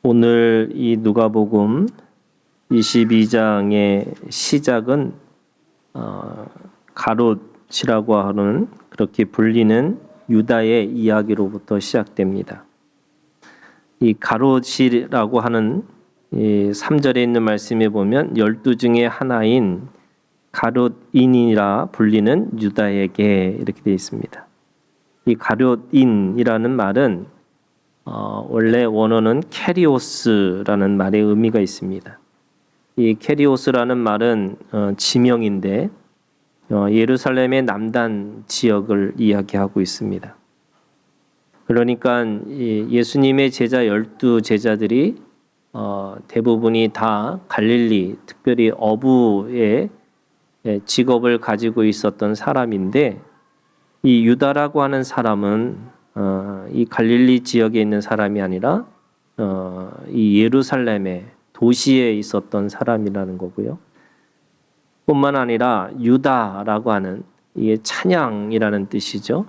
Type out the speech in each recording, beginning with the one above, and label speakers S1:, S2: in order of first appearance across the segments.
S1: 오늘 이 누가복음 22장의 시작은 가롯이라고 하는 그렇게 불리는 유다의 이야기로부터 시작됩니다. 이 가롯이라고 하는 이 3절에 있는 말씀에 보면 12 중에 하나인 가롯인이라 불리는 유다에게 이렇게 되어 있습니다. 이 가롯인이라는 말은 원래 원어는 캐리오스라는 말의 의미가 있습니다. 이 캐리오스라는 말은 지명인데 예루살렘의 남단 지역을 이야기하고 있습니다. 그러니까 예수님의 제자 12 제자들이 대부분이 다 갈릴리, 특별히 어부의 직업을 가지고 있었던 사람인데 이 유다라고 하는 사람은 이 갈릴리 지역에 있는 사람이 아니라 이 예루살렘의 도시에 있었던 사람이라는 거고요. 뿐만 아니라 유다라고 하는 이게 찬양이라는 뜻이죠.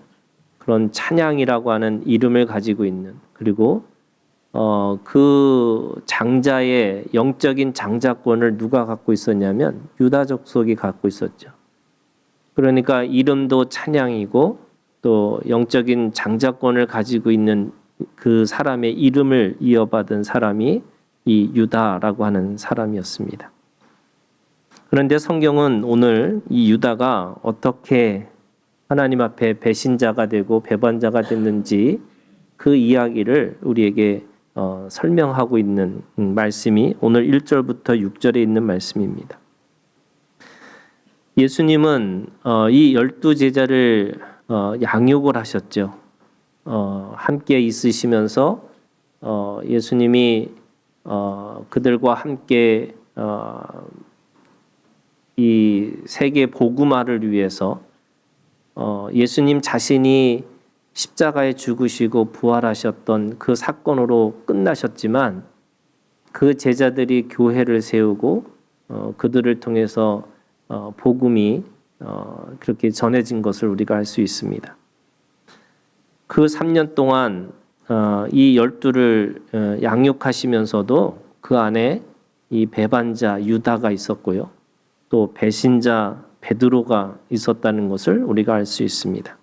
S1: 그런 찬양이라고 하는 이름을 가지고 있는, 그리고 그 장자의 영적인 장자권을 누가 갖고 있었냐면 유다 족속이 갖고 있었죠. 그러니까 이름도 찬양이고 또 영적인 장자권을 가지고 있는 그 사람의 이름을 이어받은 사람이 이 유다라고 하는 사람이었습니다. 그런데 성경은 오늘 이 유다가 어떻게 하나님 앞에 배신자가 되고 배반자가 됐는지 그 이야기를 우리에게 설명하고 있는 말씀이 오늘 1절부터 6절에 있는 말씀입니다. 예수님은 이 12 제자를 양육을 하셨죠. 함께 있으시면서 예수님이 그들과 함께 이 세계 복음화를 위해서 예수님 자신이 십자가에 죽으시고 부활하셨던 그 사건으로 끝나셨지만 그 제자들이 교회를 세우고 그들을 통해서 복음이 그렇게 전해진 것을 우리가 알 수 있습니다. 그 3년 동안 이 12를 양육하시면서도 그 안에 이 배반자 유다가 있었고요. 또 배신자 베드로가 있었다는 것을 우리가 알 수 있습니다.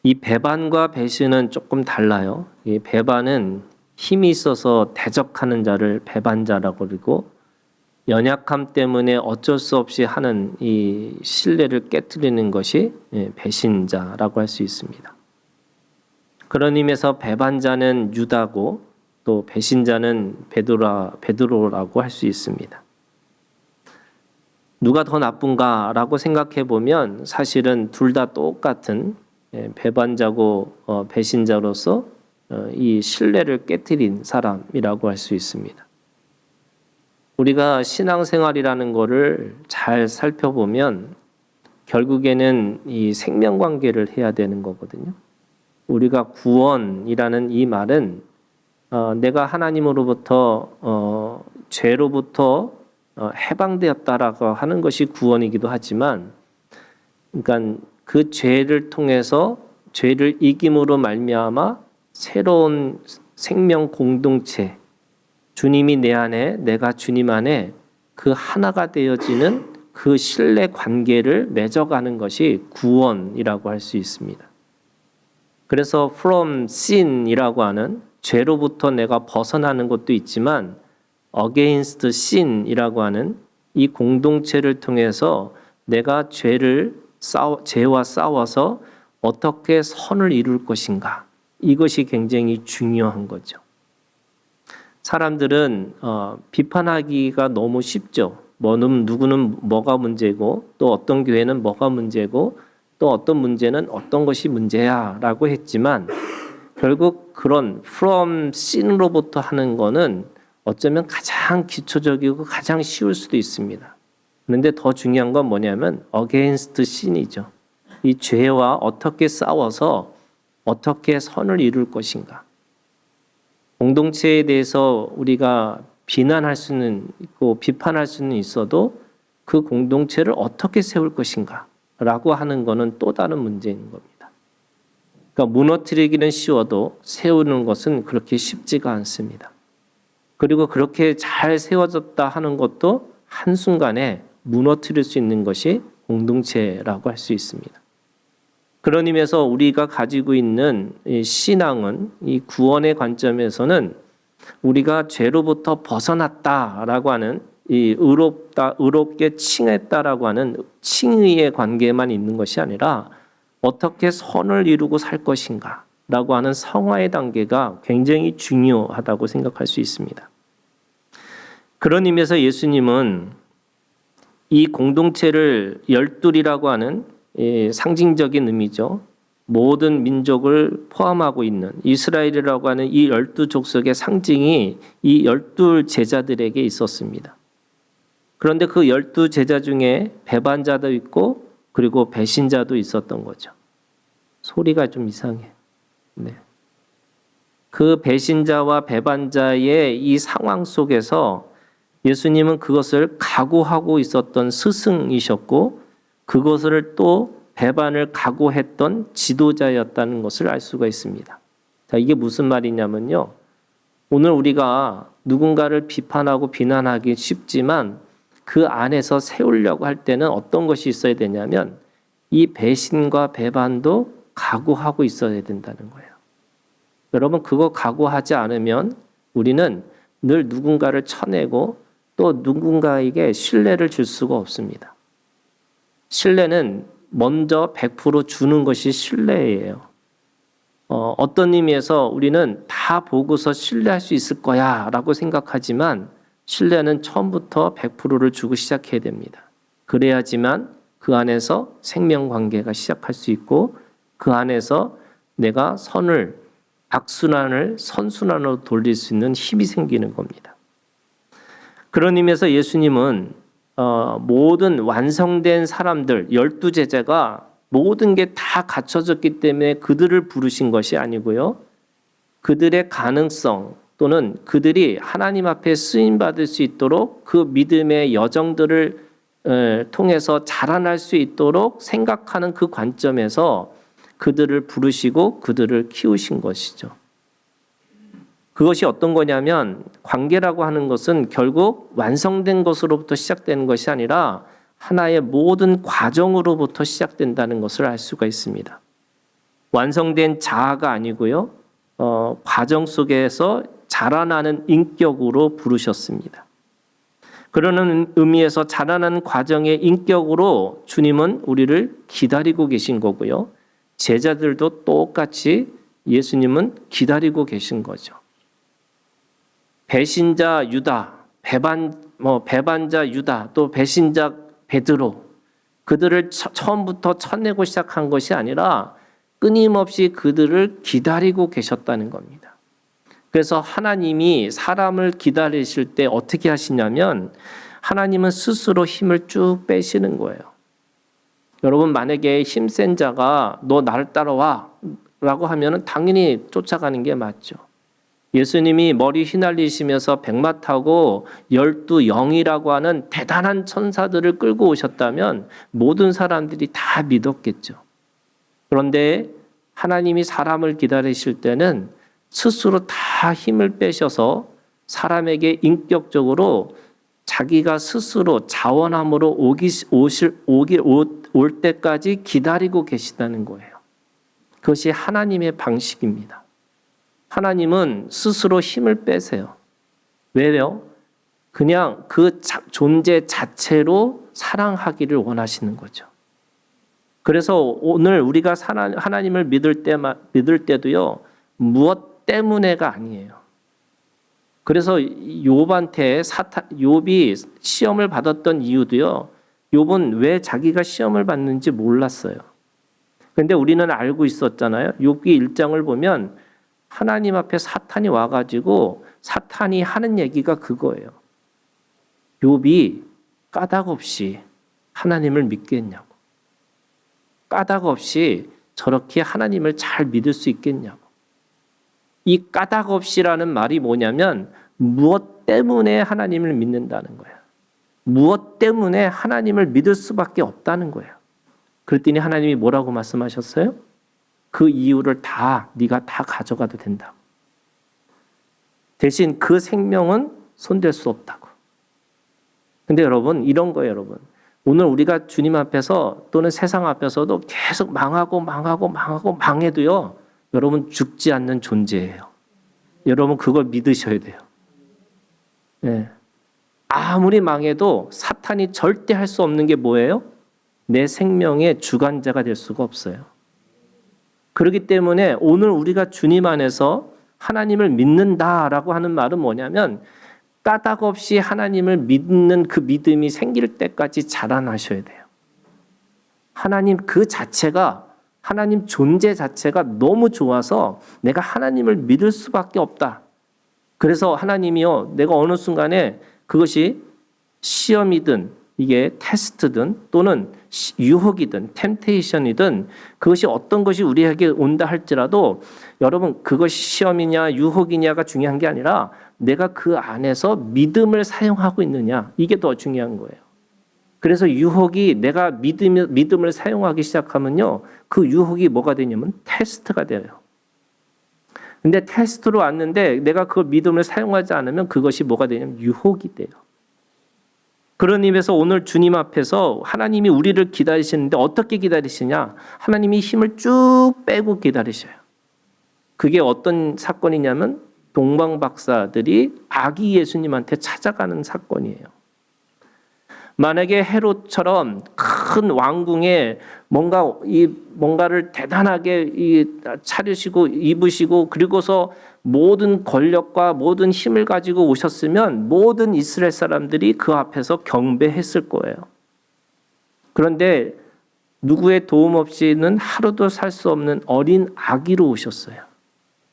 S1: 이 배반과 배신은 조금 달라요. 이 배반은 힘이 있어서 대적하는 자를 배반자라고 그러고 연약함 때문에 어쩔 수 없이 하는 이 신뢰를 깨트리는 것이 배신자라고 할 수 있습니다. 그런 의미에서 배반자는 유다고 또 배신자는 베드로라고 할 수 있습니다. 누가 더 나쁜가라고 생각해 보면 사실은 둘 다 똑같은 배반자고 배신자로서 이 신뢰를 깨트린 사람이라고 할 수 있습니다. 우리가 신앙생활이라는 것을 잘 살펴보면 결국에는 이 생명관계를 해야 되는 거거든요. 우리가 구원이라는 이 말은 내가 하나님으로부터 죄로부터 해방되었다라고 하는 것이 구원이기도 하지만, 그러니까 그 죄를 통해서 죄를 이김으로 말미암아 새로운 생명 공동체, 주님이 내 안에 내가 주님 안에 그 하나가 되어지는 그 신뢰 관계를 맺어가는 것이 구원이라고 할 수 있습니다. 그래서 from sin이라고 하는 죄로부터 내가 벗어나는 것도 있지만 against sin이라고 하는 이 공동체를 통해서 내가 죄와 싸워서 어떻게 선을 이룰 것인가, 이것이 굉장히 중요한 거죠. 사람들은 비판하기가 너무 쉽죠. 누구는 뭐가 문제고 또 어떤 교회는 뭐가 문제고 또 어떤 문제는 어떤 것이 문제야 라고 했지만 결국 그런 from sin으로부터 하는 거는 어쩌면 가장 기초적이고 가장 쉬울 수도 있습니다. 그런데 더 중요한 건 뭐냐면 against sin이죠. 이 죄와 어떻게 싸워서 어떻게 선을 이룰 것인가. 공동체에 대해서 우리가 비난할 수는 있고 비판할 수는 있어도 그 공동체를 어떻게 세울 것인가 라고 하는 것은 또 다른 문제인 겁니다. 그러니까 무너뜨리기는 쉬워도 세우는 것은 그렇게 쉽지가 않습니다. 그리고 그렇게 잘 세워졌다 하는 것도 한순간에 무너뜨릴 수 있는 것이 공동체라고 할 수 있습니다. 그런 의미에서 우리가 가지고 있는 이 신앙은 이 구원의 관점에서는 우리가 죄로부터 벗어났다라고 하는 이 의롭게 칭했다라고 하는 칭의의 관계만 있는 것이 아니라 어떻게 선을 이루고 살 것인가라고 하는 성화의 단계가 굉장히 중요하다고 생각할 수 있습니다. 그런 의미에서 예수님은 이 공동체를 열둘이라고 하는 상징적인 의미죠. 모든 민족을 포함하고 있는 이스라엘이라고 하는 이 12족속의 상징이 이 12제자들에게 있었습니다. 그런데 그 12제자 중에 배반자도 있고 그리고 배신자도 있었던 거죠. 소리가 좀 이상해. 네. 그 배신자와 배반자의 이 상황 속에서 예수님은 그것을 각오하고 있었던 스승이셨고 그것을 또 배반을 각오했던 지도자였다는 것을 알 수가 있습니다. 자, 이게 무슨 말이냐면요. 오늘 우리가 누군가를 비판하고 비난하기 쉽지만 그 안에서 세우려고 할 때는 어떤 것이 있어야 되냐면 이 배신과 배반도 각오하고 있어야 된다는 거예요. 여러분 그거 각오하지 않으면 우리는 늘 누군가를 쳐내고 또 누군가에게 신뢰를 줄 수가 없습니다. 신뢰는 먼저 100% 주는 것이 신뢰예요. 어떤 의미에서 우리는 다 보고서 신뢰할 수 있을 거야 라고 생각하지만 신뢰는 처음부터 100%를 주고 시작해야 됩니다. 그래야지만 그 안에서 생명관계가 시작할 수 있고 그 안에서 내가 악순환을 선순환으로 돌릴 수 있는 힘이 생기는 겁니다. 그런 의미에서 예수님은 모든 완성된 사람들 12제자가 모든 게 다 갖춰졌기 때문에 그들을 부르신 것이 아니고요. 그들의 가능성 또는 그들이 하나님 앞에 쓰임받을 수 있도록 그 믿음의 여정들을 통해서 자라날 수 있도록 생각하는 그 관점에서 그들을 부르시고 그들을 키우신 것이죠. 그것이 어떤 거냐면 관계라고 하는 것은 결국 완성된 것으로부터 시작되는 것이 아니라 하나의 모든 과정으로부터 시작된다는 것을 알 수가 있습니다. 완성된 자아가 아니고요. 과정 속에서 자라나는 인격으로 부르셨습니다. 그러는 의미에서 자라나는 과정의 인격으로 주님은 우리를 기다리고 계신 거고요. 제자들도 똑같이 예수님은 기다리고 계신 거죠. 배신자 유다, 배반자 유다, 또 배신자 베드로, 그들을 처음부터 쳐내고 시작한 것이 아니라 끊임없이 그들을 기다리고 계셨다는 겁니다. 그래서 하나님이 사람을 기다리실 때 어떻게 하시냐면 하나님은 스스로 힘을 쭉 빼시는 거예요. 여러분 만약에 힘센 자가 너 나를 따라와 라고 하면 당연히 쫓아가는 게 맞죠. 예수님이 머리 휘날리시면서 백마 타고 12영이라고 하는 대단한 천사들을 끌고 오셨다면 모든 사람들이 다 믿었겠죠. 그런데 하나님이 사람을 기다리실 때는 스스로 다 힘을 빼셔서 사람에게 인격적으로 자기가 스스로 자원함으로 올 때까지 기다리고 계시다는 거예요. 그것이 하나님의 방식입니다. 하나님은 스스로 힘을 빼세요. 왜요? 그냥 그 존재 자체로 사랑하기를 원하시는 거죠. 그래서 오늘 우리가 하나님을 믿을 때도요. 무엇 때문에가 아니에요. 그래서 욥한테 욥이 시험을 받았던 이유도요. 욥은 왜 자기가 시험을 받는지 몰랐어요. 그런데 우리는 알고 있었잖아요. 욥기 1장을 보면 하나님 앞에 사탄이 와가지고 사탄이 하는 얘기가 그거예요. 욥이 까닭 없이 하나님을 믿겠냐고. 까닭 없이 저렇게 하나님을 잘 믿을 수 있겠냐고. 이 까닭 없이라는 말이 뭐냐면 무엇 때문에 하나님을 믿는다는 거예요. 무엇 때문에 하나님을 믿을 수밖에 없다는 거예요. 그랬더니 하나님이 뭐라고 말씀하셨어요? 그 이유를 다 네가 다 가져가도 된다고. 대신 그 생명은 손댈 수 없다고. 근데 여러분 이런 거예요, 여러분. 오늘 우리가 주님 앞에서 또는 세상 앞에서도 계속 망해도요. 여러분 죽지 않는 존재예요. 여러분 그걸 믿으셔야 돼요. 네. 아무리 망해도 사탄이 절대 할 수 없는 게 뭐예요? 내 생명의 주관자가 될 수가 없어요. 그렇기 때문에 오늘 우리가 주님 안에서 하나님을 믿는다라고 하는 말은 뭐냐면 까닭 없이 하나님을 믿는 그 믿음이 생길 때까지 자라나셔야 돼요. 하나님 그 자체가, 하나님 존재 자체가 너무 좋아서 내가 하나님을 믿을 수밖에 없다. 그래서 하나님이요, 내가 어느 순간에 그것이 시험이든 이게 테스트든 또는 유혹이든 템테이션이든 그것이 어떤 것이 우리에게 온다 할지라도 여러분 그것이 시험이냐 유혹이냐가 중요한 게 아니라 내가 그 안에서 믿음을 사용하고 있느냐, 이게 더 중요한 거예요. 그래서 유혹이 내가 믿음을 사용하기 시작하면요, 그 유혹이 뭐가 되냐면 테스트가 돼요. 근데 테스트로 왔는데 내가 그 믿음을 사용하지 않으면 그것이 뭐가 되냐면 유혹이 돼요. 그런 의미에서 오늘 주님 앞에서 하나님이 우리를 기다리시는데 어떻게 기다리시냐? 하나님이 힘을 쭉 빼고 기다리셔요. 그게 어떤 사건이냐면 동방 박사들이 아기 예수님한테 찾아가는 사건이에요. 만약에 헤롯처럼 큰 왕궁에 뭔가를 대단하게 차리시고 입으시고 그리고서 모든 권력과 모든 힘을 가지고 오셨으면 모든 이스라엘 사람들이 그 앞에서 경배했을 거예요. 그런데 누구의 도움 없이는 하루도 살 수 없는 어린 아기로 오셨어요.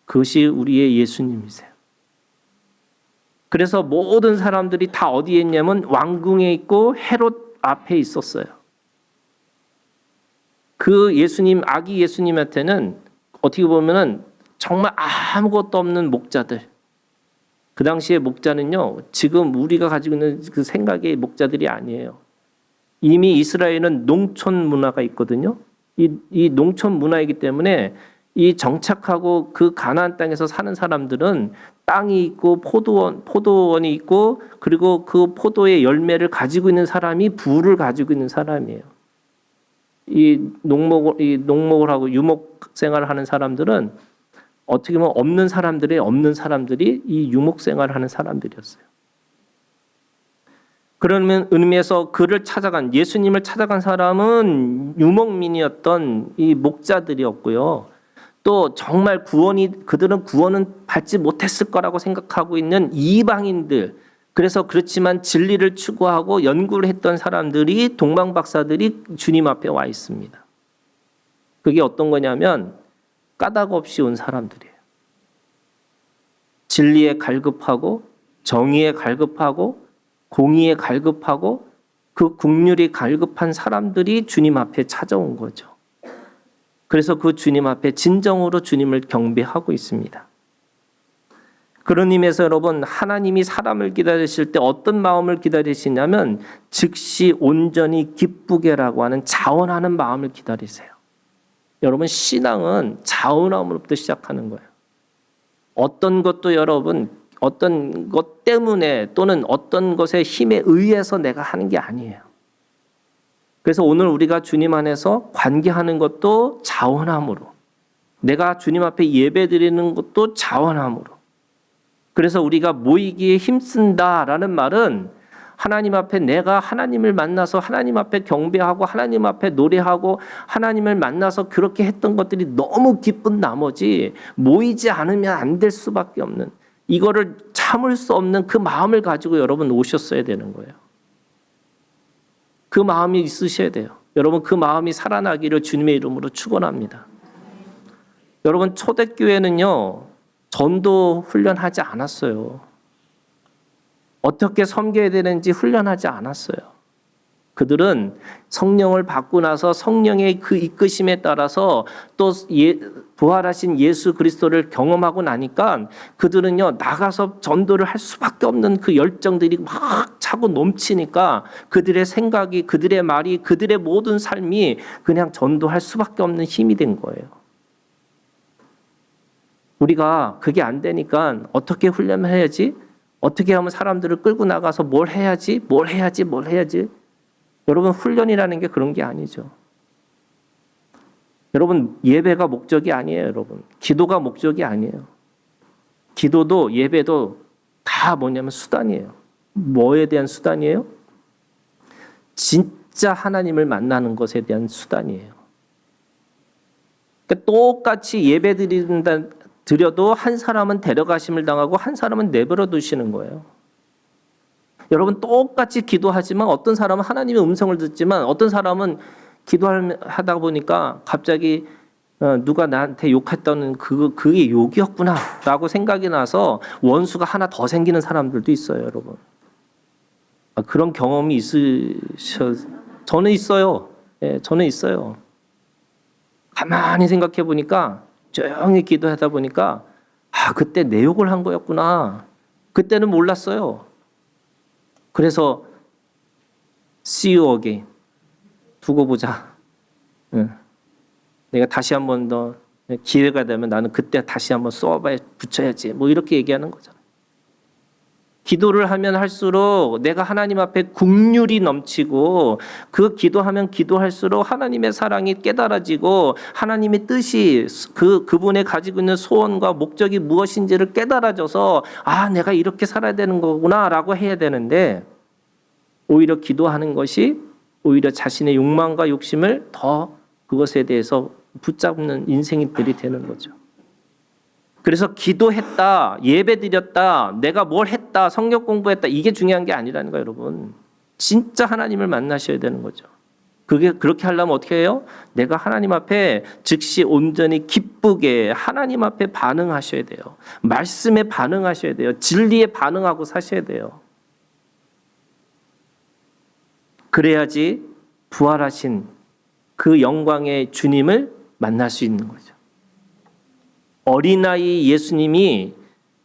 S1: 그것이 우리의 예수님이세요. 그래서 모든 사람들이 다 어디에 있냐면 왕궁에 있고 헤롯 앞에 있었어요. 그 예수님, 아기 예수님한테는 어떻게 보면은 정말 아무것도 없는 목자들. 그 당시에 목자는요, 지금 우리가 가지고 있는 그 생각의 목자들이 아니에요. 이미 이스라엘은 농촌 문화가 있거든요. 이 농촌 문화이기 때문에 이 정착하고 그 가나안 땅에서 사는 사람들은 땅이 있고 포도원이 있고 그리고 그 포도의 열매를 가지고 있는 사람이 부를 가지고 있는 사람이에요. 이 농목을 하고 유목 생활을 하는 사람들은 어떻게 보면 없는 사람들이 이 유목 생활을 하는 사람들이었어요. 그러면 의미에서 예수님을 찾아간 사람은 유목민이었던 이 목자들이었고요. 또 정말 그들은 구원은 받지 못했을 거라고 생각하고 있는 이방인들, 그래서 그렇지만 진리를 추구하고 연구를 했던 사람들이 동방 박사들이 주님 앞에 와 있습니다. 그게 어떤 거냐면 까닭 없이 온 사람들이에요. 진리에 갈급하고 정의에 갈급하고 공의에 갈급하고 그 긍휼이 갈급한 사람들이 주님 앞에 찾아온 거죠. 그래서 그 주님 앞에 진정으로 주님을 경배하고 있습니다. 그런 의미에서 여러분, 하나님이 사람을 기다리실 때 어떤 마음을 기다리시냐면 즉시 온전히 기쁘게라고 하는 자원하는 마음을 기다리세요. 여러분, 신앙은 자원함으로부터 시작하는 거예요. 어떤 것도 여러분, 어떤 것 때문에 또는 어떤 것의 힘에 의해서 내가 하는 게 아니에요. 그래서 오늘 우리가 주님 안에서 관계하는 것도 자원함으로, 내가 주님 앞에 예배드리는 것도 자원함으로. 그래서 우리가 모이기에 힘쓴다라는 말은 하나님 앞에 내가 하나님을 만나서 하나님 앞에 경배하고 하나님 앞에 노래하고 하나님을 만나서 그렇게 했던 것들이 너무 기쁜 나머지 모이지 않으면 안 될 수밖에 없는, 이거를 참을 수 없는 그 마음을 가지고 여러분 오셨어야 되는 거예요. 그 마음이 있으셔야 돼요. 여러분, 그 마음이 살아나기를 주님의 이름으로 축원합니다. 여러분, 초대교회는요, 전도 훈련하지 않았어요. 어떻게 섬겨야 되는지 훈련하지 않았어요. 그들은 성령을 받고 나서 성령의 그 이끄심에 따라서 또 부활하신 예수 그리스도를 경험하고 나니까 그들은요, 나가서 전도를 할 수밖에 없는 그 열정들이 막 차고 넘치니까 그들의 생각이, 그들의 말이, 그들의 모든 삶이 그냥 전도할 수밖에 없는 힘이 된 거예요. 우리가 그게 안 되니까 어떻게 훈련을 해야지? 어떻게 하면 사람들을 끌고 나가서 뭘 해야지? 여러분, 훈련이라는 게 그런 게 아니죠. 여러분, 예배가 목적이 아니에요, 여러분. 기도가 목적이 아니에요. 기도도 예배도 다 뭐냐면 수단이에요. 뭐에 대한 수단이에요? 진짜 하나님을 만나는 것에 대한 수단이에요. 그러니까 똑같이 예배 드려도 한 사람은 데려가심을 당하고 한 사람은 내버려 두시는 거예요. 여러분, 똑같이 기도하지만 어떤 사람은 하나님의 음성을 듣지만 어떤 사람은 기도하다 보니까 갑자기 누가 나한테 욕했다는 그게 욕이었구나라고 생각이 나서 원수가 하나 더 생기는 사람들도 있어요, 여러분. 그런 경험이 저는 있어요. 예, 저는 있어요. 가만히 생각해 보니까 조용히 기도하다 보니까 그때 내 욕을 한 거였구나. 그때는 몰랐어요. 그래서 see you again. 두고 보자. 내가 다시 한 번 더 기회가 되면 나는 그때 다시 한번 쏘아봐야 붙여야지. 뭐 이렇게 얘기하는 거잖아요. 기도를 하면 할수록 내가 하나님 앞에 긍휼이 넘치고 그 기도하면 기도할수록 하나님의 사랑이 깨달아지고 하나님의 뜻이 그분의 가지고 있는 소원과 목적이 무엇인지를 깨달아져서 내가 이렇게 살아야 되는 거구나라고 해야 되는데 오히려 기도하는 것이 오히려 자신의 욕망과 욕심을 더 그것에 대해서 붙잡는 인생들이 되는 거죠. 그래서 기도했다, 예배드렸다, 내가 뭘 했다, 성경 공부했다 이게 중요한 게 아니라는 거예요, 여러분. 진짜 하나님을 만나셔야 되는 거죠. 그렇게 하려면 어떻게 해요? 내가 하나님 앞에 즉시 온전히 기쁘게 하나님 앞에 반응하셔야 돼요. 말씀에 반응하셔야 돼요. 진리에 반응하고 사셔야 돼요. 그래야지 부활하신 그 영광의 주님을 만날 수 있는 거죠. 어린아이 예수님이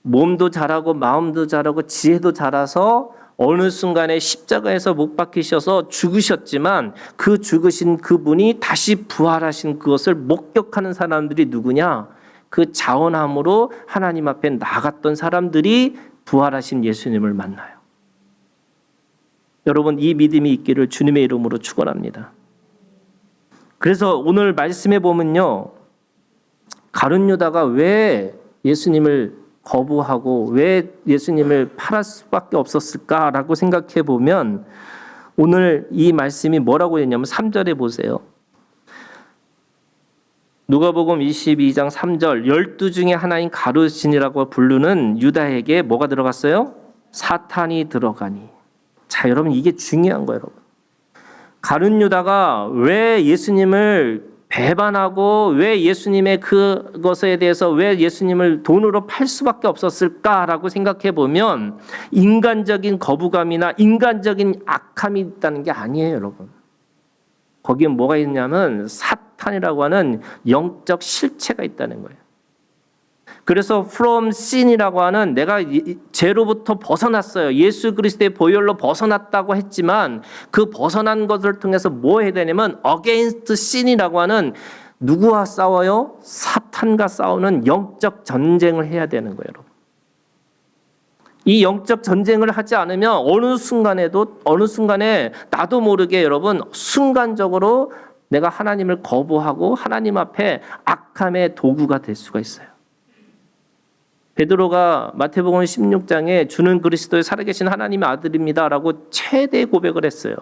S1: 몸도 자라고 마음도 자라고 지혜도 자라서 어느 순간에 십자가에서 못 박히셔서 죽으셨지만 그 죽으신 그분이 다시 부활하신 그것을 목격하는 사람들이 누구냐? 그 자원함으로 하나님 앞에 나갔던 사람들이 부활하신 예수님을 만나요. 여러분, 이 믿음이 있기를 주님의 이름으로 축원합니다. 그래서 오늘 말씀에 보면요, 가룟 유다가 왜 예수님을 거부하고 왜 예수님을 팔을 수밖에 없었을까라고 생각해 보면 오늘 이 말씀이 뭐라고 했냐면 3절에 보세요. 누가복음 22장 3절 12 중에 하나인 가룟신이라고 부르는 유다에게 뭐가 들어갔어요? 사탄이 들어가니. 자, 여러분 이게 중요한 거예요, 여러분. 가룟 유다가 왜 예수님을 배반하고 왜 예수님의 그것에 대해서 왜 예수님을 돈으로 팔 수밖에 없었을까라고 생각해 보면 인간적인 거부감이나 인간적인 악함이 있다는 게 아니에요, 여러분. 거기에 뭐가 있냐면 사탄이라고 하는 영적 실체가 있다는 거예요. 그래서 from sin이라고 하는 내가 죄로부터 벗어났어요. 예수 그리스도의 보혈로 벗어났다고 했지만 그 벗어난 것을 통해서 뭐 해야 되냐면 against sin이라고 하는 누구와 싸워요? 사탄과 싸우는 영적 전쟁을 해야 되는 거예요, 여러분. 이 영적 전쟁을 하지 않으면 어느 순간에 나도 모르게 여러분 순간적으로 내가 하나님을 거부하고 하나님 앞에 악함의 도구가 될 수가 있어요. 베드로가 마태복음 16장에 주는 그리스도의 살아계신 하나님의 아들입니다라고 최대 고백을 했어요.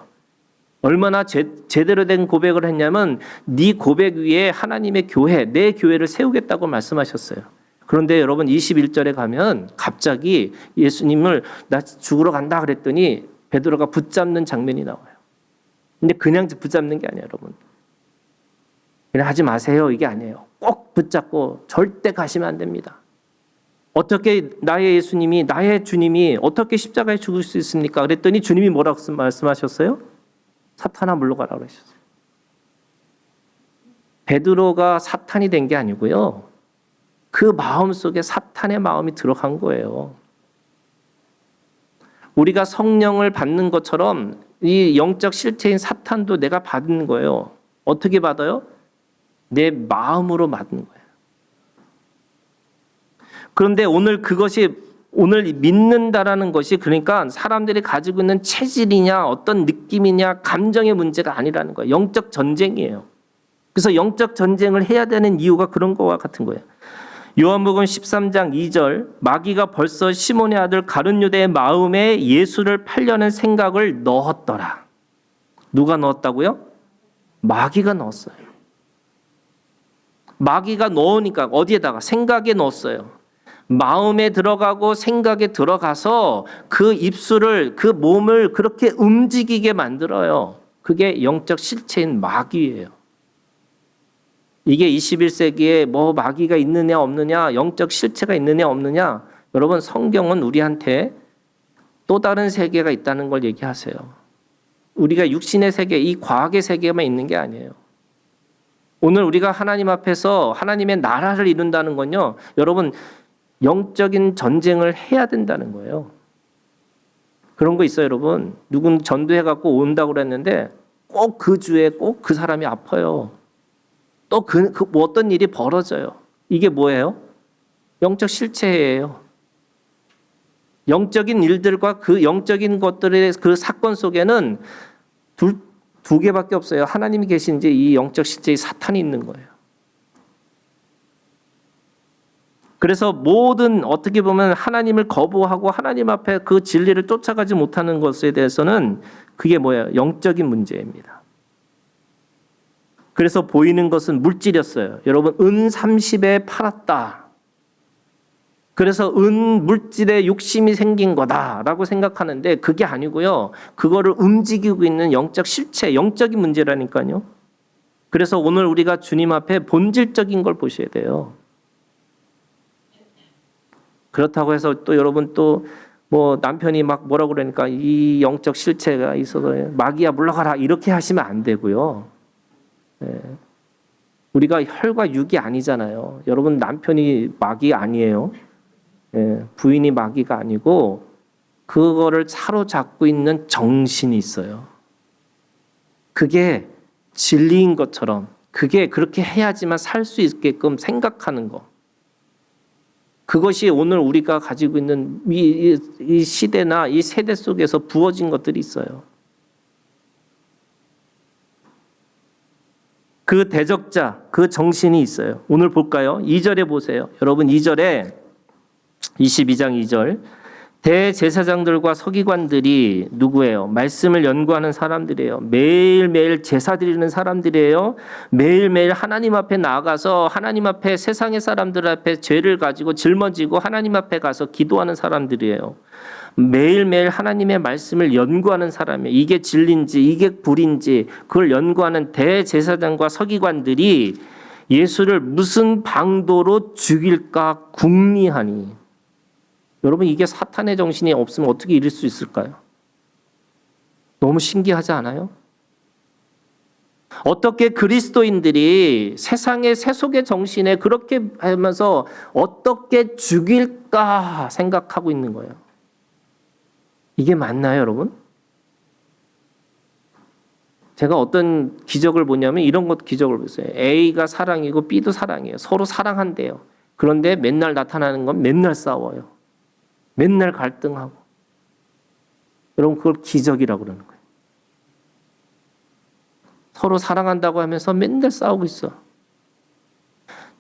S1: 얼마나 제대로 된 고백을 했냐면 네 고백 위에 하나님의 교회, 내 교회를 세우겠다고 말씀하셨어요. 그런데 여러분 21절에 가면 갑자기 예수님을 나 죽으러 간다 그랬더니 베드로가 붙잡는 장면이 나와요. 근데 그냥 붙잡는 게 아니에요, 여러분. 그냥 하지 마세요 이게 아니에요. 꼭 붙잡고 절대 가시면 안 됩니다. 어떻게 나의 예수님이 나의 주님이 어떻게 십자가에 죽을 수 있습니까? 그랬더니 주님이 뭐라고 말씀하셨어요? 사탄아 물러가라 그러셨어요. 베드로가 사탄이 된 게 아니고요. 그 마음 속에 사탄의 마음이 들어간 거예요. 우리가 성령을 받는 것처럼 이 영적 실체인 사탄도 내가 받는 거예요. 어떻게 받아요? 내 마음으로 받는 거예요. 그런데 오늘 믿는다라는 것이 그러니까 사람들이 가지고 있는 체질이냐 어떤 느낌이냐 감정의 문제가 아니라는 거예요. 영적 전쟁이에요. 그래서 영적 전쟁을 해야 되는 이유가 그런 거와 같은 거예요. 요한복음 13장 2절 마귀가 벌써 시몬의 아들 가룟 유대의 마음에 예수를 팔려는 생각을 넣었더라. 누가 넣었다고요? 마귀가 넣었어요. 마귀가 넣으니까 어디에다가 생각에 넣었어요. 마음에 들어가고 생각에 들어가서 그 입술을 그 몸을 그렇게 움직이게 만들어요. 그게 영적 실체인 마귀예요. 이게 21세기에 뭐 마귀가 있느냐 없느냐 영적 실체가 있느냐 없느냐 여러분 성경은 우리한테 또 다른 세계가 있다는 걸 얘기하세요. 우리가 육신의 세계 이 과학의 세계만 있는 게 아니에요. 오늘 우리가 하나님 앞에서 하나님의 나라를 이룬다는 건요. 여러분 영적인 전쟁을 해야 된다는 거예요. 그런 거 있어요, 여러분. 누군 전도해 갖고 온다고 그랬는데 꼭 그 주에 꼭 그 사람이 아파요. 또 뭐 어떤 일이 벌어져요. 이게 뭐예요? 영적 실체예요. 영적인 일들과 그 영적인 것들의 그 사건 속에는 두 개밖에 없어요. 하나님이 계신지 이 영적 실제의 사탄이 있는 거예요. 그래서 모든 어떻게 보면 하나님을 거부하고 하나님 앞에 그 진리를 쫓아가지 못하는 것에 대해서는 그게 뭐예요? 영적인 문제입니다. 그래서 보이는 것은 물질이었어요. 여러분 은 30에 팔았다. 그래서 은 물질에 욕심이 생긴 거다라고 생각하는데 그게 아니고요. 그거를 움직이고 있는 영적 실체, 영적인 문제라니까요. 그래서 오늘 우리가 주님 앞에 본질적인 걸 보셔야 돼요. 그렇다고 해서 또 여러분 또 뭐 남편이 막 뭐라고 그러니까 이 영적 실체가 있어서 마귀야 물러가라 이렇게 하시면 안 되고요. 우리가 혈과 육이 아니잖아요. 여러분 남편이 마귀 아니에요. 부인이 마귀가 아니고 그거를 사로잡고 있는 정신이 있어요. 그게 진리인 것처럼 그게 그렇게 해야지만 살 수 있게끔 생각하는 거. 그것이 오늘 우리가 가지고 있는 이 시대나 이 세대 속에서 부어진 것들이 있어요. 그 대적자, 그 정신이 있어요. 오늘 볼까요? 2절에 보세요. 여러분 2절에 22장 2절 대제사장들과 서기관들이 누구예요? 말씀을 연구하는 사람들이에요. 매일매일 제사 드리는 사람들이에요. 매일매일 하나님 앞에 나아가서 하나님 앞에 세상의 사람들 앞에 죄를 가지고 짊어지고 하나님 앞에 가서 기도하는 사람들이에요. 매일매일 하나님의 말씀을 연구하는 사람이에요. 이게 진리인지 이게 불인지 그걸 연구하는 대제사장과 서기관들이 예수를 무슨 방도로 죽일까 궁리하니. 여러분 이게 사탄의 정신이 없으면 어떻게 이룰 수 있을까요? 너무 신기하지 않아요? 어떻게 그리스도인들이 세상의 세속의 정신에 그렇게 하면서 어떻게 죽일까 생각하고 있는 거예요. 이게 맞나요, 여러분? 제가 어떤 기적을 보냐면 이런 것 기적을 봤어요. A가 사랑이고 B도 사랑이에요. 서로 사랑한대요. 그런데 맨날 나타나는 건 맨날 싸워요. 맨날 갈등하고. 여러분 그걸 기적이라고 그러는 거예요. 서로 사랑한다고 하면서 맨날 싸우고 있어.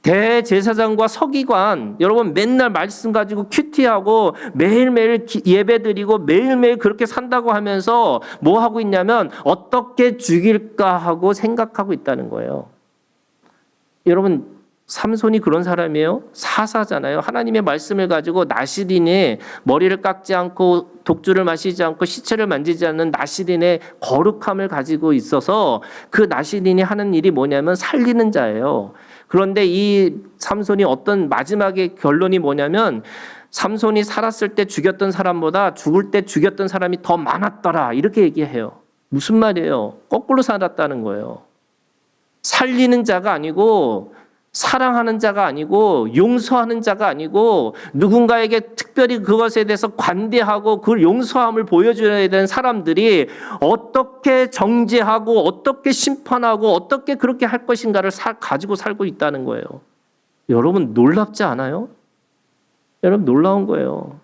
S1: 대제사장과 서기관 여러분 맨날 말씀 가지고 큐티하고 매일매일 예배드리고 매일매일 그렇게 산다고 하면서 뭐 하고 있냐면 어떻게 죽일까 하고 생각하고 있다는 거예요. 여러분 삼손이 그런 사람이에요. 사사잖아요. 하나님의 말씀을 가지고 나시린의 머리를 깎지 않고 독주를 마시지 않고 시체를 만지지 않는 나시린의 거룩함을 가지고 있어서 그 나시린이 하는 일이 뭐냐면 살리는 자예요. 그런데 이 삼손이 어떤 마지막의 결론이 뭐냐면 삼손이 살았을 때 죽였던 사람보다 죽을 때 죽였던 사람이 더 많았더라 이렇게 얘기해요. 무슨 말이에요? 거꾸로 살았다는 거예요. 살리는 자가 아니고 사랑하는 자가 아니고 용서하는 자가 아니고 누군가에게 특별히 그것에 대해서 관대하고 그 용서함을 보여줘야 되는 사람들이 어떻게 정죄하고 어떻게 심판하고 어떻게 그렇게 할 것인가를 가지고 살고 있다는 거예요. 여러분 놀랍지 않아요? 여러분 놀라운 거예요.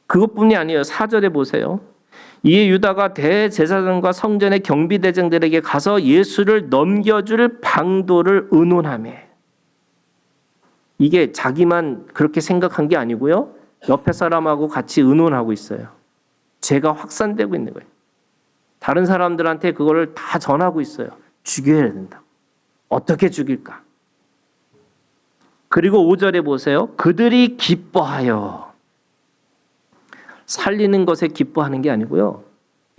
S1: 그것뿐이 아니에요. 4절에 보세요. 이에 유다가 대제사장과 성전의 경비대장들에게 가서 예수를 넘겨줄 방도를 의논하며, 이게 자기만 그렇게 생각한 게 아니고요. 옆에 사람하고 같이 의논하고 있어요. 죄가 확산되고 있는 거예요. 다른 사람들한테 그거를 다 전하고 있어요. 죽여야 된다. 어떻게 죽일까? 그리고 5절에 보세요. 그들이 기뻐하여, 살리는 것에 기뻐하는 게 아니고요.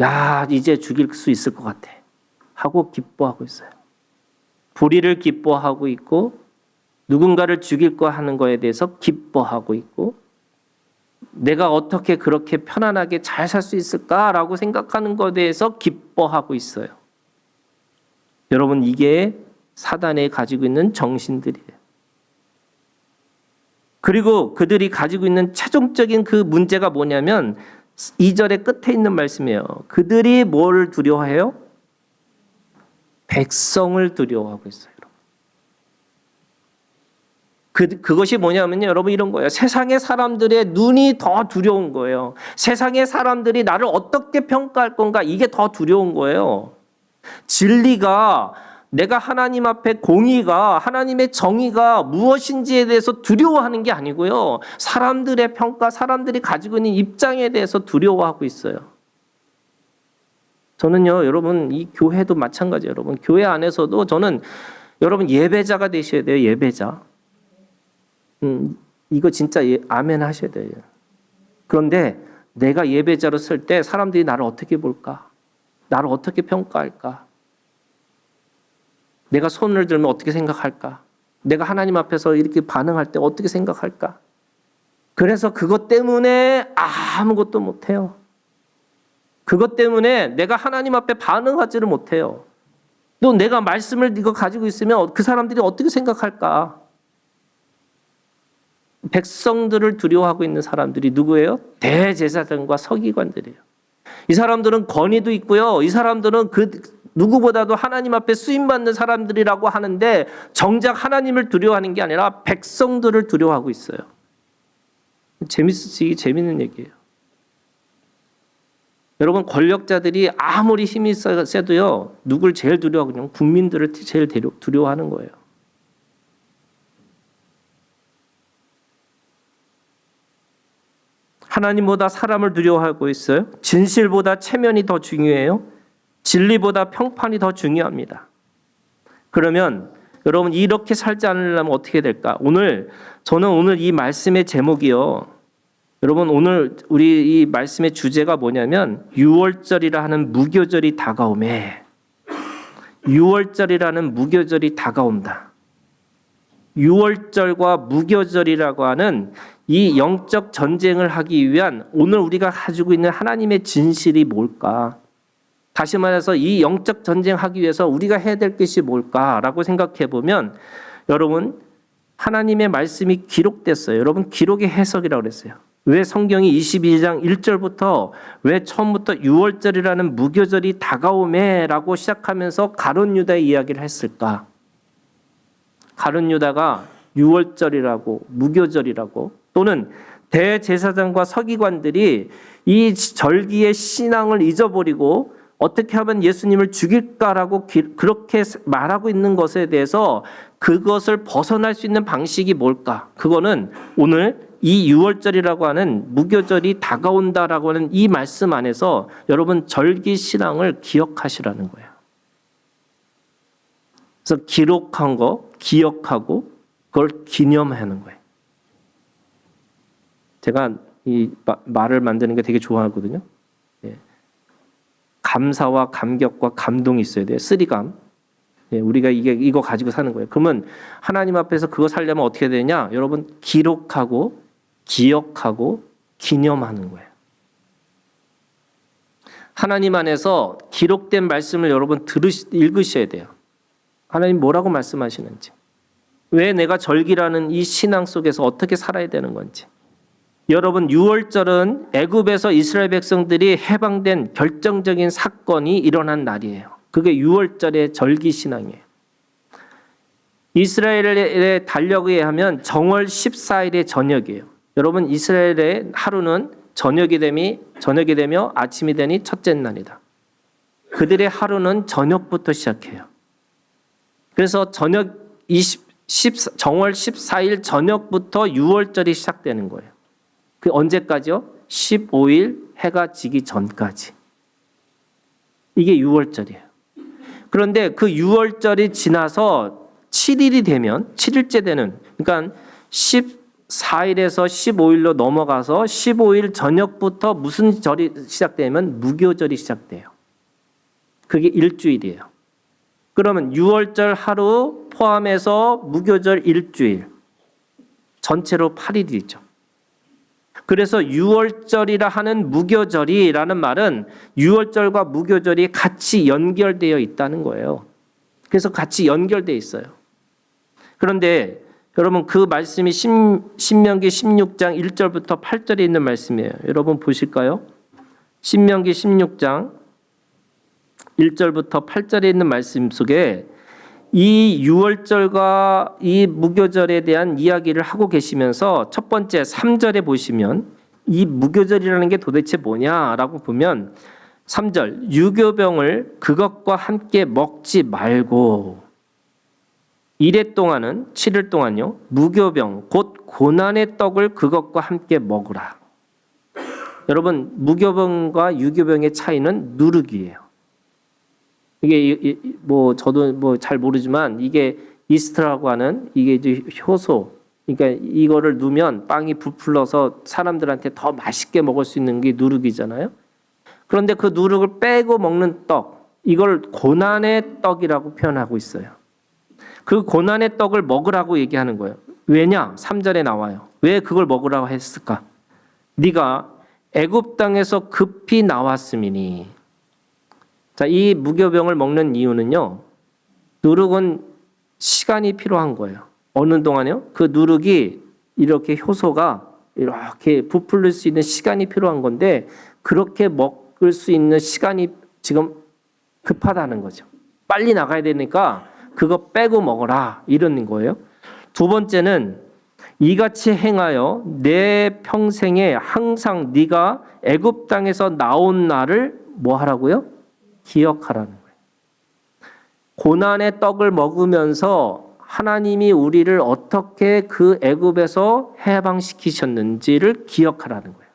S1: 야, 이제 죽일 수 있을 것 같아 하고 기뻐하고 있어요. 불의를 기뻐하고 있고, 누군가를 죽일 거 하는 거에 대해서 기뻐하고 있고, 내가 어떻게 그렇게 편안하게 잘 살 수 있을까라고 생각하는 것에 대해서 기뻐하고 있어요. 여러분, 이게 사단이 가지고 있는 정신들이에요. 그리고 그들이 가지고 있는 최종적인 그 문제가 뭐냐면 2절의 끝에 있는 말씀이에요. 그들이 뭘 두려워해요? 백성을 두려워하고 있어요. 그것이 뭐냐면요, 여러분 이런 거예요. 세상의 사람들의 눈이 더 두려운 거예요. 세상의 사람들이 나를 어떻게 평가할 건가, 이게 더 두려운 거예요. 진리가, 내가 하나님 앞에 공의가, 하나님의 정의가 무엇인지에 대해서 두려워하는 게 아니고요. 사람들의 평가, 사람들이 가지고 있는 입장에 대해서 두려워하고 있어요. 저는요, 여러분, 이 교회도 마찬가지예요. 여러분, 교회 안에서도 저는 여러분 예배자가 되셔야 돼요. 예배자. 이거 진짜 아멘 하셔야 돼요. 그런데 내가 예배자로 설 때 사람들이 나를 어떻게 볼까? 나를 어떻게 평가할까? 내가 손을 들면 어떻게 생각할까? 내가 하나님 앞에서 이렇게 반응할 때 어떻게 생각할까? 그래서 그것 때문에 아무것도 못해요. 그것 때문에 내가 하나님 앞에 반응하지를 못해요. 또 내가 말씀을 이거 가지고 있으면 그 사람들이 어떻게 생각할까? 백성들을 두려워하고 있는 사람들이 누구예요? 대제사장과 서기관들이에요. 이 사람들은 권위도 있고요. 이 사람들은 그 누구보다도 하나님 앞에 쓰임받는 사람들이라고 하는데 정작 하나님을 두려워하는 게 아니라 백성들을 두려워하고 있어요. 이게 재밌는 얘기예요. 여러분, 권력자들이 아무리 힘이 세도요, 누굴 제일 두려워하냐면 국민들을 제일 두려워하는 거예요. 하나님보다 사람을 두려워하고 있어요. 진실보다 체면이 더 중요해요. 진리보다 평판이 더 중요합니다. 그러면 여러분, 이렇게 살지 않으려면 어떻게 될까? 저는 오늘 이 말씀의 제목이요. 여러분, 오늘 우리 이 말씀의 주제가 뭐냐면 6월절이라 하는 무교절이 다가오매. 6월절이라는 무교절이 다가온다. 6월절과 무교절이라고 하는 이 영적 전쟁을 하기 위한 오늘 우리가 가지고 있는 하나님의 진실이 뭘까? 다시 말해서 이 영적 전쟁하기 위해서 우리가 해야 될 것이 뭘까라고 생각해 보면 여러분, 하나님의 말씀이 기록됐어요. 여러분, 기록의 해석이라고 그랬어요. 왜 성경이 22장 1절부터 왜 처음부터 6월절이라는 무교절이 다가오매라고 시작하면서 가룟 유다의 이야기를 했을까? 가룟 유다가 6월절이라고 무교절이라고 또는 대제사장과 서기관들이 이 절기의 신앙을 잊어버리고 어떻게 하면 예수님을 죽일까라고 그렇게 말하고 있는 것에 대해서 그것을 벗어날 수 있는 방식이 뭘까? 그거는 오늘 이 6월절이라고 하는 무교절이 다가온다라고 하는 이 말씀 안에서 여러분 절기 신앙을 기억하시라는 거예요. 그래서 기록한 거 기억하고 그걸 기념하는 거예요. 제가 이 말을 만드는 게 되게 좋아하거든요. 감사와 감격과 감동이 있어야 돼요. 쓰리감. 우리가 이거 가지고 사는 거예요. 그러면 하나님 앞에서 그거 살려면 어떻게 되냐? 여러분, 기록하고 기억하고 기념하는 거예요. 하나님 안에서 기록된 말씀을 여러분 읽으셔야 돼요. 하나님 뭐라고 말씀하시는지, 왜 내가 절기라는 이 신앙 속에서 어떻게 살아야 되는 건지. 여러분, 6월절은 애굽에서 이스라엘 백성들이 해방된 결정적인 사건이 일어난 날이에요. 그게 6월절의 절기 신앙이에요. 이스라엘의 달력에 의하면 정월 14일의 저녁이에요. 여러분, 이스라엘의 하루는 저녁이 되며 아침이 되니 첫째 날이다. 그들의 하루는 저녁부터 시작해요. 그래서 정월 14일 저녁부터 6월절이 시작되는 거예요. 그 언제까지요? 15일 해가 지기 전까지. 이게 6월절이에요. 그런데 그 6월절이 지나서 7일이 되면 7일째 되는, 그러니까 14일에서 15일로 넘어가서 15일 저녁부터 무슨 절이 시작되면 무교절이 시작돼요. 그게 일주일이에요. 그러면 6월절 하루 포함해서 무교절 일주일, 전체로 8일이죠. 그래서 6월절이라 하는 무교절이라는 말은 6월절과 무교절이 같이 연결되어 있다는 거예요. 그래서 같이 연결되어 있어요. 그런데 여러분, 그 말씀이 신명기 16장 1절부터 8절에 있는 말씀이에요. 여러분 보실까요? 신명기 16장 1절부터 8절에 있는 말씀 속에 이 6월절과 이 무교절에 대한 이야기를 하고 계시면서 첫 번째 3절에 보시면 이 무교절이라는 게 도대체 뭐냐라고 보면 3절, 유교병을 그것과 함께 먹지 말고 이래 동안은 7일 동안요, 무교병 곧 고난의 떡을 그것과 함께 먹으라. 여러분, 무교병과 유교병의 차이는 누룩이에요. 이게 뭐 저도 뭐 잘 모르지만 이게 이스트라고 하는 이게 이제 효소, 그러니까 이거를 넣으면 빵이 부풀어서 사람들한테 더 맛있게 먹을 수 있는 게 누룩이잖아요. 그런데 그 누룩을 빼고 먹는 떡, 이걸 고난의 떡이라고 표현하고 있어요. 그 고난의 떡을 먹으라고 얘기하는 거예요. 왜냐? 3절에 나와요. 왜 그걸 먹으라고 했을까? 네가 애굽 땅에서 급히 나왔음이니. 자, 이 무교병을 먹는 이유는요, 누룩은 시간이 필요한 거예요. 어느 동안요? 그 누룩이 이렇게 효소가 이렇게 부풀릴 수 있는 시간이 필요한 건데, 그렇게 먹을 수 있는 시간이 지금 급하다는 거죠. 빨리 나가야 되니까 그거 빼고 먹어라, 이러는 거예요. 두 번째는 이같이 행하여 내 평생에 항상 네가 애굽 땅에서 나온 날을 뭐 하라고요? 기억하라는 거예요. 고난의 떡을 먹으면서 하나님이 우리를 어떻게 그 애굽에서 해방시키셨는지를 기억하라는 거예요.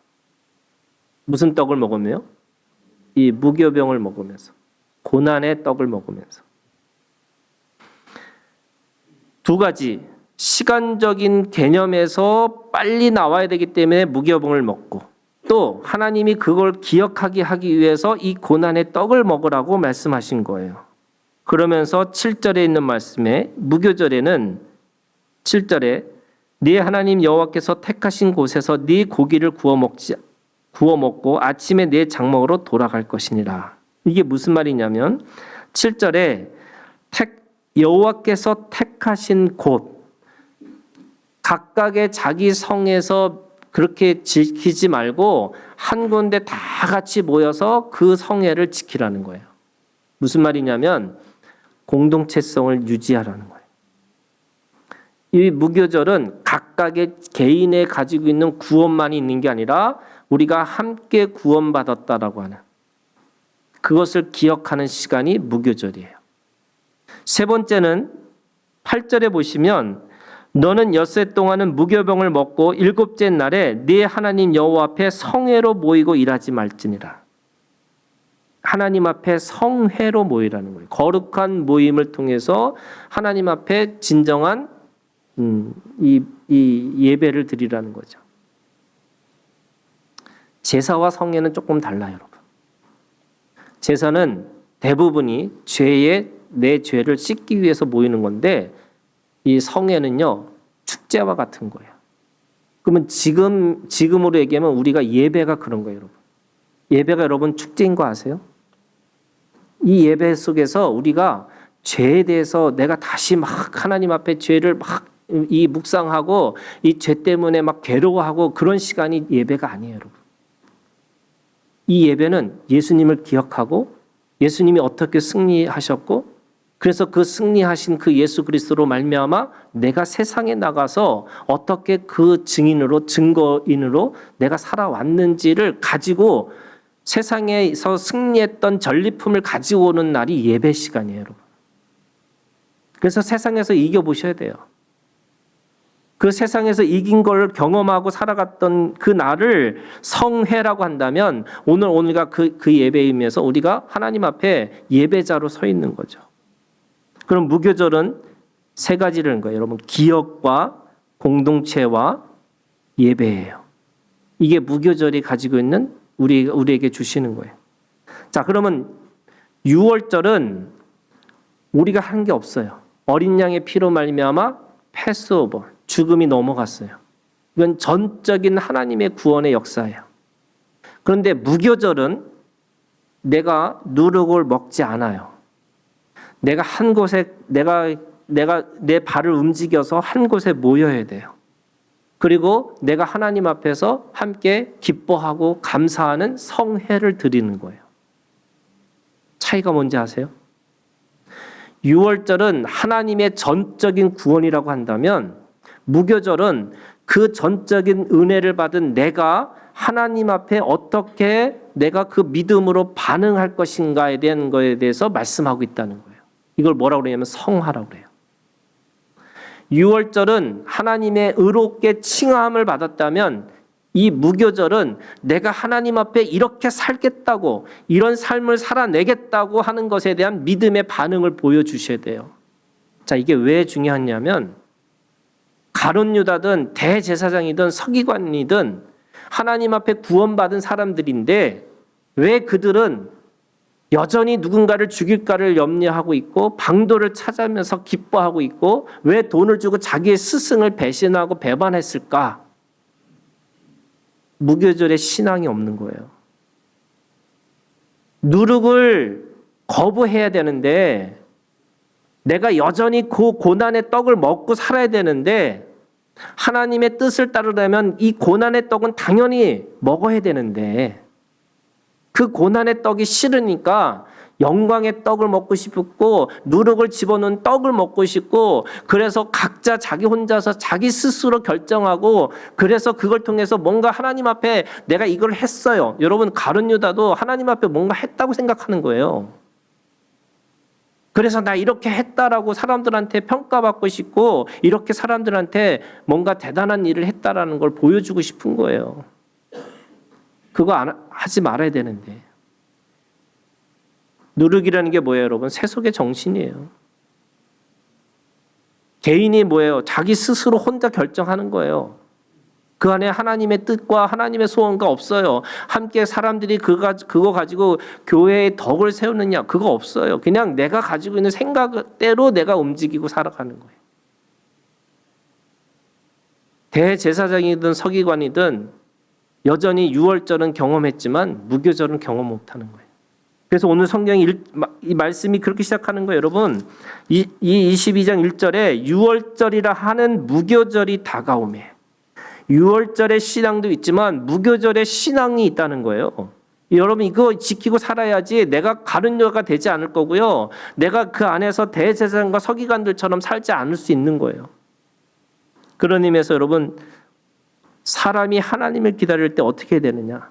S1: 무슨 떡을 먹으며? 이 무교병을 먹으면서, 고난의 떡을 먹으면서. 두 가지, 시간적인 개념에서 빨리 나와야 되기 때문에 무교병을 먹고, 또 하나님이 그걸 기억하게 하기 위해서 이 고난의 떡을 먹으라고 말씀하신 거예요. 그러면서 7절에 있는 말씀에, 무교절에는 7절에 네 하나님 여호와께서 택하신 곳에서 네 고기를 구워 먹고 아침에 네 장막으로 돌아갈 것이니라. 이게 무슨 말이냐면 7절에 여호와께서 택하신 곳, 각각의 자기 성에서 그렇게 지키지 말고 한 군데 다 같이 모여서 그 성회를 지키라는 거예요. 무슨 말이냐면 공동체성을 유지하라는 거예요. 이 무교절은 각각의 개인의 가지고 있는 구원만이 있는 게 아니라 우리가 함께 구원받았다라고 하는, 그것을 기억하는 시간이 무교절이에요. 세 번째는 8절에 보시면 너는 엿새 동안은 무교병을 먹고 일곱째 날에 네 하나님 여호와 앞에 성회로 모이고 일하지 말지니라. 하나님 앞에 성회로 모이라는 거예요. 거룩한 모임을 통해서 하나님 앞에 진정한 이 예배를 드리라는 거죠. 제사와 성회는 조금 달라요, 여러분. 제사는 대부분이 내 죄를 씻기 위해서 모이는 건데, 이 성회는요, 축제와 같은 거예요. 그러면 지금으로 얘기하면 우리가 예배가 그런 거예요, 여러분. 예배가 여러분 축제인 거 아세요? 이 예배 속에서 우리가 죄에 대해서 내가 다시 막 하나님 앞에 죄를 막 묵상하고 이 죄 때문에 막 괴로워하고 그런 시간이 예배가 아니에요, 여러분. 이 예배는 예수님을 기억하고 예수님이 어떻게 승리하셨고 그래서 그 승리하신 그 예수 그리스도로 말미암아 내가 세상에 나가서 어떻게 그 증거인으로 내가 살아왔는지를 가지고 세상에서 승리했던 전리품을 가지고 오는 날이 예배 시간이에요, 여러분. 그래서 세상에서 이겨보셔야 돼요. 그 세상에서 이긴 걸 경험하고 살아갔던 그 날을 성회라고 한다면 우리가 그 예배임에서 우리가 하나님 앞에 예배자로 서 있는 거죠. 그럼 무교절은 세 가지라는 거예요. 여러분, 기억과 공동체와 예배예요. 이게 무교절이 가지고 있는 우리에게 주시는 거예요. 자, 그러면 유월절은 우리가 한 게 없어요. 어린 양의 피로 말미암아 패스오버, 죽음이 넘어갔어요. 이건 전적인 하나님의 구원의 역사예요. 그런데 무교절은 내가 누룩을 먹지 않아요. 내가 한 곳에 내가 내 발을 움직여서 한 곳에 모여야 돼요. 그리고 내가 하나님 앞에서 함께 기뻐하고 감사하는 성회를 드리는 거예요. 차이가 뭔지 아세요? 유월절은 하나님의 전적인 구원이라고 한다면 무교절은 그 전적인 은혜를 받은 내가 하나님 앞에 어떻게 내가 그 믿음으로 반응할 것인가에 대한 거에 대해서 말씀하고 있다는 거예요. 이걸 뭐라고 그러냐면 성화라고 그래요. 유월절은 하나님의 의롭게 칭함을 받았다면 이 무교절은 내가 하나님 앞에 이렇게 살겠다고 이런 삶을 살아내겠다고 하는 것에 대한 믿음의 반응을 보여주셔야 돼요. 자, 이게 왜 중요하냐면 가룟 유다든 대제사장이든 서기관이든 하나님 앞에 구원받은 사람들인데 왜 그들은 여전히 누군가를 죽일까를 염려하고 있고 방도를 찾아면서 기뻐하고 있고 왜 돈을 주고 자기의 스승을 배신하고 배반했을까? 무교절에 신앙이 없는 거예요. 누룩을 거부해야 되는데 내가 여전히 그 고난의 떡을 먹고 살아야 되는데 하나님의 뜻을 따르려면 이 고난의 떡은 당연히 먹어야 되는데 그 고난의 떡이 싫으니까 영광의 떡을 먹고 싶고 누룩을 집어넣은 떡을 먹고 싶고 그래서 각자 자기 혼자서 자기 스스로 결정하고 그래서 그걸 통해서 뭔가 하나님 앞에 내가 이걸 했어요. 여러분 가룟 유다도 하나님 앞에 뭔가 했다고 생각하는 거예요. 그래서 나 이렇게 했다라고 사람들한테 평가받고 싶고 이렇게 사람들한테 뭔가 대단한 일을 했다라는 걸 보여주고 싶은 거예요. 그거 하지 말아야 되는데. 누룩이라는 게 뭐예요, 여러분? 세속의 정신이에요. 개인이 뭐예요? 자기 스스로 혼자 결정하는 거예요. 그 안에 하나님의 뜻과 하나님의 소원가 없어요. 함께 사람들이 그거 가지고 교회의 덕을 세우느냐, 그거 없어요. 그냥 내가 가지고 있는 생각대로 내가 움직이고 살아가는 거예요. 대제사장이든 서기관이든 여전히 유월절은 경험했지만 무교절은 경험 못하는 거예요. 그래서 오늘 성경이 이 말씀이 그렇게 시작하는 거예요, 여러분. 이 22장 1절에 유월절이라 하는 무교절이 다가오매. 유월절의 신앙도 있지만 무교절의 신앙이 있다는 거예요. 여러분 이거 지키고 살아야지 내가 가룟 유다가 되지 않을 거고요. 내가 그 안에서 대제사장과 서기관들처럼 살지 않을 수 있는 거예요. 그런 의미에서 여러분 사람이 하나님을 기다릴 때 어떻게 해야 되느냐?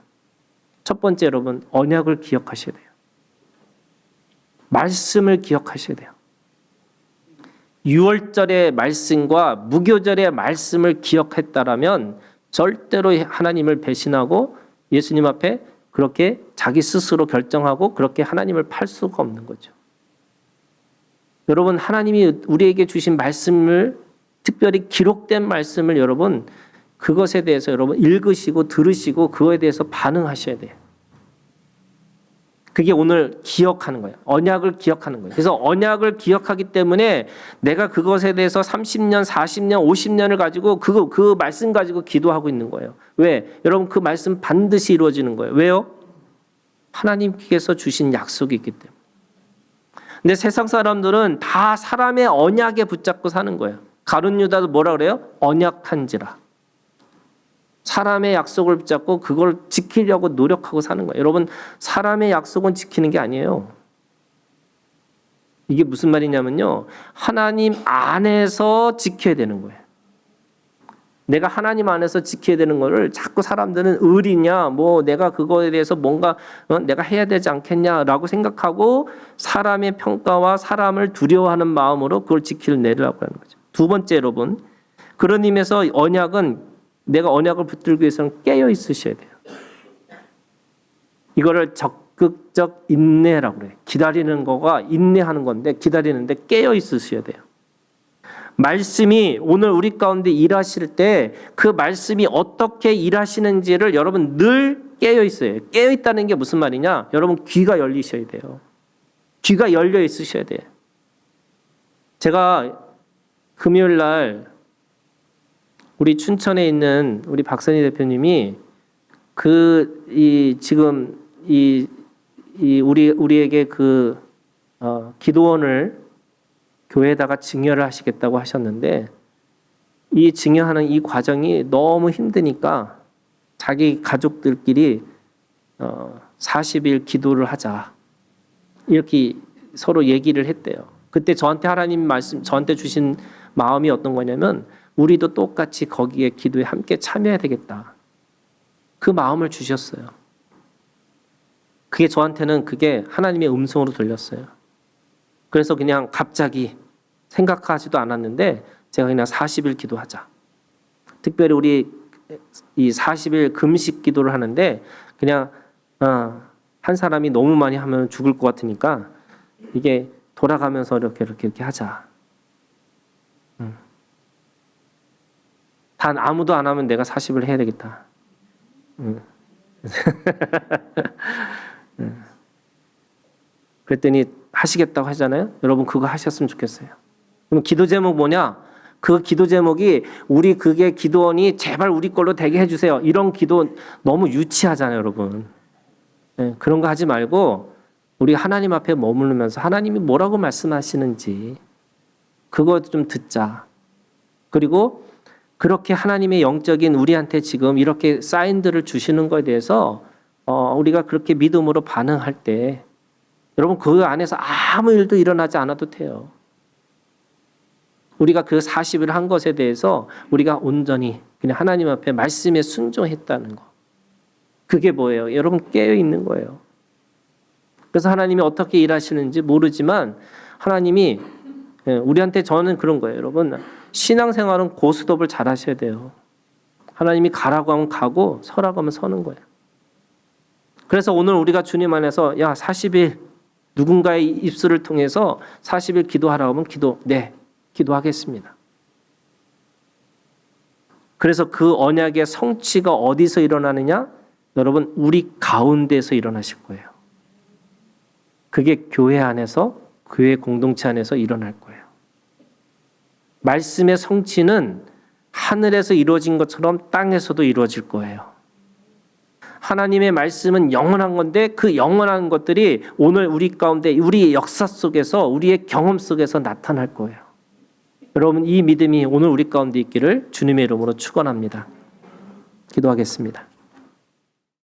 S1: 첫 번째 여러분 언약을 기억하셔야 돼요. 말씀을 기억하셔야 돼요. 유월절의 말씀과 무교절의 말씀을 기억했다라면 절대로 하나님을 배신하고 예수님 앞에 그렇게 자기 스스로 결정하고 그렇게 하나님을 팔 수가 없는 거죠. 여러분 하나님이 우리에게 주신 말씀을 특별히 기록된 말씀을 여러분 그것에 대해서 여러분 읽으시고 들으시고 그거에 대해서 반응하셔야 돼요. 그게 오늘 기억하는 거예요. 언약을 기억하는 거예요. 그래서 언약을 기억하기 때문에 내가 그것에 대해서 30년, 40년, 50년을 가지고 그 말씀 가지고 기도하고 있는 거예요. 왜? 여러분 그 말씀 반드시 이루어지는 거예요. 왜요? 하나님께서 주신 약속이 있기 때문에. 근데 세상 사람들은 다 사람의 언약에 붙잡고 사는 거예요. 가룟 유다도 뭐라 그래요? 언약한지라. 사람의 약속을 붙잡고 그걸 지키려고 노력하고 사는 거예요. 여러분 사람의 약속은 지키는 게 아니에요. 이게 무슨 말이냐면요. 하나님 안에서 지켜야 되는 거예요. 내가 하나님 안에서 지켜야 되는 거를 자꾸 사람들은 의리냐, 뭐 내가 그거에 대해서 뭔가 내가 해야 되지 않겠냐라고 생각하고 사람의 평가와 사람을 두려워하는 마음으로 그걸 지키려고 하는 거죠. 두 번째 여러분, 그런 의미에서 언약은 내가 언약을 붙들기 위해서는 깨어 있으셔야 돼요. 이거를 적극적 인내라고 그래요. 기다리는 거가 인내하는 건데 기다리는데 깨어 있으셔야 돼요. 말씀이 오늘 우리 가운데 일하실 때 그 말씀이 어떻게 일하시는지를 여러분 늘 깨어 있어요. 깨어 있다는 게 무슨 말이냐? 여러분 귀가 열리셔야 돼요. 귀가 열려 있으셔야 돼요. 제가 금요일 날 우리 춘천에 있는 우리 박선희 대표님이 지금 우리에게 기도원을 교회에다가 증여를 하시겠다고 하셨는데 이 증여하는 이 과정이 너무 힘드니까 자기 가족들끼리 40일 기도를 하자 이렇게 서로 얘기를 했대요. 그때 저한테 하나님 말씀 저한테 주신 마음이 어떤 거냐면 우리도 똑같이 거기에 기도에 함께 참여해야 되겠다. 그 마음을 주셨어요. 저한테는 그게 하나님의 음성으로 들렸어요. 그래서 그냥 갑자기 생각하지도 않았는데 제가 그냥 40일 기도하자. 특별히 우리 이 40일 금식 기도를 하는데 그냥 한 사람이 너무 많이 하면 죽을 것 같으니까 이게 돌아가면서 이렇게 하자. 단 아무도 안 하면 내가 40일 해야 되겠다. 그랬더니 하시겠다고 하잖아요. 여러분 그거 하셨으면 좋겠어요. 그럼 기도 제목 뭐냐? 그 기도 제목이 우리 그게 기도원이 제발 우리 걸로 되게 해주세요. 이런 기도 너무 유치하잖아요, 여러분. 네, 그런 거 하지 말고 우리 하나님 앞에 머무르면서 하나님이 뭐라고 말씀하시는지 그거 좀 듣자. 그리고 그렇게 하나님의 영적인 우리한테 지금 이렇게 사인들을 주시는 거에 대해서 우리가 그렇게 믿음으로 반응할 때 여러분 그 안에서 아무 일도 일어나지 않아도 돼요. 우리가 그 40일 한 것에 대해서 우리가 온전히 그냥 하나님 앞에 말씀에 순종했다는 거. 그게 뭐예요? 여러분 깨어 있는 거예요. 그래서 하나님이 어떻게 일하시는지 모르지만 하나님이 우리한테 저는 그런 거예요. 여러분 신앙생활은 고스톱을 잘 하셔야 돼요. 하나님이 가라고 하면 가고 서라고 하면 서는 거예요. 그래서 오늘 우리가 주님 안에서 40일 누군가의 입술을 통해서 40일 기도하라고 하면 기도하겠습니다. 그래서 그 언약의 성취가 어디서 일어나느냐? 여러분 우리 가운데서 일어나실 거예요. 그게 교회 안에서 교회 공동체 안에서 일어날 거예요. 말씀의 성취는 하늘에서 이루어진 것처럼 땅에서도 이루어질 거예요. 하나님의 말씀은 영원한 건데 그 영원한 것들이 오늘 우리 가운데 우리의 역사 속에서 우리의 경험 속에서 나타날 거예요. 여러분 이 믿음이 오늘 우리 가운데 있기를 주님의 이름으로 축원합니다. 기도하겠습니다.